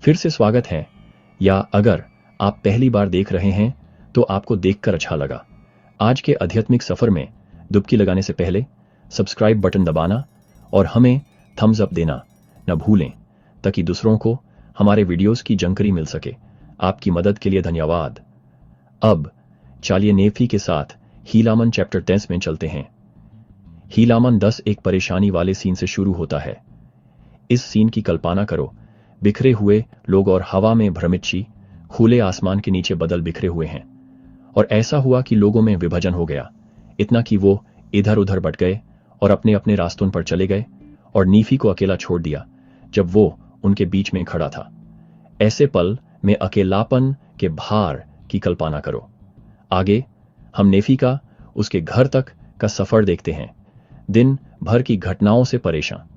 फिर से स्वागत है, या अगर आप पहली बार देख रहे हैं तो आपको देखकर अच्छा लगा। आज के आध्यात्मिक सफर में डुबकी लगाने से पहले सब्सक्राइब बटन दबाना और हमें थम्स अप देना न भूलें, ताकि दूसरों को हमारे वीडियोस की जानकारी मिल सके। आपकी मदद के लिए धन्यवाद। अब चलिए नेफी के साथ हीलामन चैप्टर 10 में चलते हैं। हीलामन 10 एक परेशानी वाले सीन से शुरू होता है। इस सीन की कल्पना करो, बिखरे हुए लोग और हवा में भ्रमित खुले आसमान के नीचे बदल बिखरे हुए हैं। और ऐसा हुआ कि लोगों में विभाजन हो गया, इतना कि वो इधर उधर बट गए और अपने अपने रास्तों पर चले गए और नीफी को अकेला छोड़ दिया जब वो उनके बीच में खड़ा था। ऐसे पल में अकेलापन के भार की कल्पना करो। आगे हम नेफी का उसके घर तक का सफर देखते हैं, दिन भर की घटनाओं से परेशान।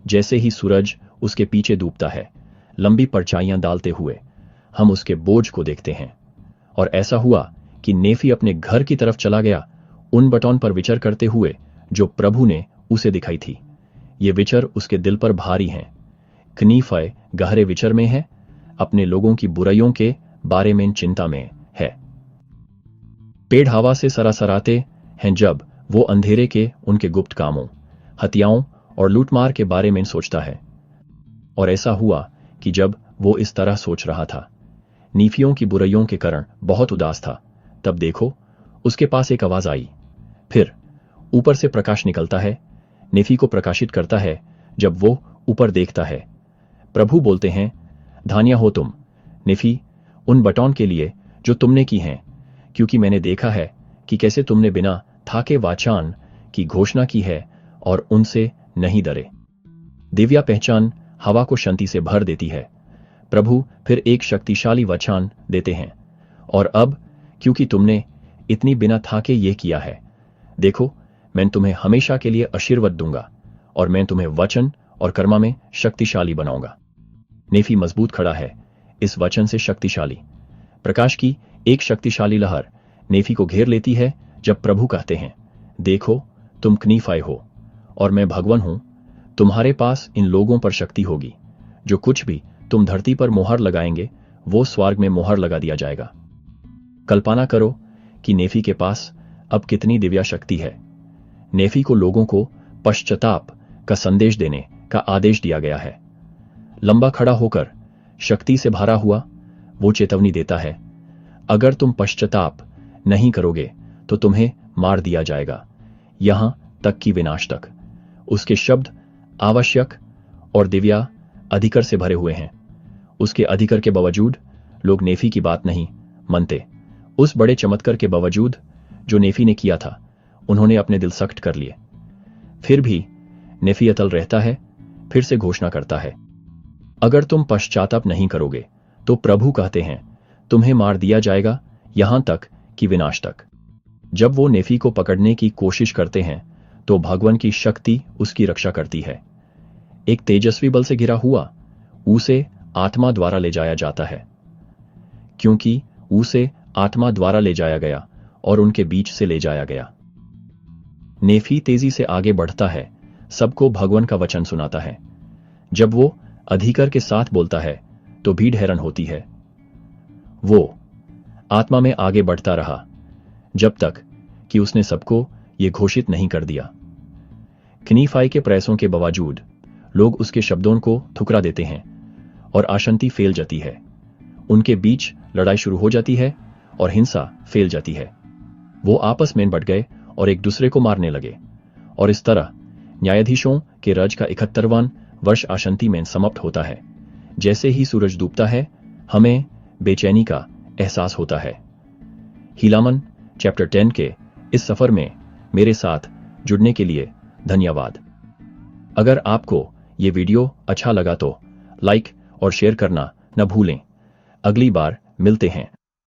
जैसे ही सूरज उसके पीछे डूबता है, लंबी परछाइयां डालते हुए हम उसके बोझ को देखते हैं। और ऐसा हुआ कि नेफी अपने घर की तरफ चला गया, उन बटौन पर विचार करते हुए जो प्रभु ने उसे दिखाई थी। ये विचार उसके दिल पर भारी हैं। कनीफय गहरे विचार में है, अपने लोगों की बुराइयों के बारे में चिंता में है। पेड़ हवा से सरासराते हैं जब वो अंधेरे के उनके गुप्त कामों, हत्याओं और लूटमार के बारे में सोचता है। और ऐसा हुआ कि जब वो इस तरह सोच रहा था, नीफियों की बुराइयों के कारण बहुत उदास था, तब देखो उसके पास एक आवाज आई। फिर ऊपर से प्रकाश निकलता है, नेफी को प्रकाशित करता है। जब वो ऊपर देखता है, प्रभु बोलते हैं, धन्य हो तुम नेफी उन बटौन के लिए जो तुमने की हैं, क्योंकि मैंने देखा है कि कैसे तुमने बिना थाके वाचान की घोषणा की है और उनसे नहीं डरे। दिव्या पहचान हवा को शांति से भर देती है। प्रभु फिर एक शक्तिशाली वचन देते हैं, और अब क्योंकि तुमने इतनी बिना थाके ये किया है, देखो मैं तुम्हें हमेशा के लिए आशीर्वाद दूंगा और मैं तुम्हें वचन और कर्म में शक्तिशाली बनाऊंगा। नेफी मजबूत खड़ा है, इस वचन से शक्तिशाली प्रकाश की एक शक्तिशाली लहर नेफी को घेर लेती है। जब प्रभु कहते हैं, देखो तुम कनीफाय हो और मैं भगवान हूं, तुम्हारे पास इन लोगों पर शक्ति होगी। जो कुछ भी तुम धरती पर मोहर लगाएंगे वो स्वर्ग में मोहर लगा दिया जाएगा। कल्पना करो कि नेफी के पास अब कितनी दिव्य शक्ति है। नेफी को लोगों को पश्चाताप का संदेश देने का आदेश दिया गया है। लंबा खड़ा होकर शक्ति से भरा हुआ वो चेतावनी देता है, अगर तुम पश्चाताप नहीं करोगे तो तुम्हें मार दिया जाएगा, यहां तक कि विनाश तक। उसके शब्द आवश्यक और दिव्या अधिकार से भरे हुए हैं। उसके अधिकार के बावजूद लोग नेफी की बात नहीं मानते। उस बड़े चमत्कार के बावजूद जो नेफी ने किया था, उन्होंने अपने दिल सख्त कर लिए। फिर भी नेफी अटल रहता है, फिर से घोषणा करता है, अगर तुम पश्चाताप नहीं करोगे तो प्रभु कहते हैं तुम्हें मार दिया जाएगा, यहां तक कि विनाश तक। जब वो नेफी को पकड़ने की कोशिश करते हैं तो भगवान की शक्ति उसकी रक्षा करती है। एक तेजस्वी बल से घिरा हुआ उसे आत्मा द्वारा ले जाया जाता है, क्योंकि उसे आत्मा द्वारा ले जाया गया और उनके बीच से ले जाया गया। नेफी तेजी से आगे बढ़ता है, सबको भगवान का वचन सुनाता है। जब वो अधिकार के साथ बोलता है तो भीड़ हैरान होती है। वो आत्मा में आगे बढ़ता रहा जब तक कि उसने सबको ये घोषित नहीं कर दिया। कनीफाय के प्रयासों के बावजूद लोग उसके शब्दों को ठुकरा देते हैं और अशांति फैल जाती है। उनके बीच लड़ाई शुरू हो जाती है और हिंसा फैल जाती है। वो आपस में बट गए और एक दूसरे को मारने लगे, और इस तरह न्यायाधीशों के राज का 71वां वर्ष अशांति में समाप्त होता है। जैसे ही सूरज डूबता है, हमें बेचैनी का एहसास होता है। हीलामन चैप्टर 10 के इस सफर में मेरे साथ जुड़ने के लिए धन्यवाद। अगर आपको ये वीडियो अच्छा लगा तो लाइक और शेयर करना न भूलें। अगली बार मिलते हैं।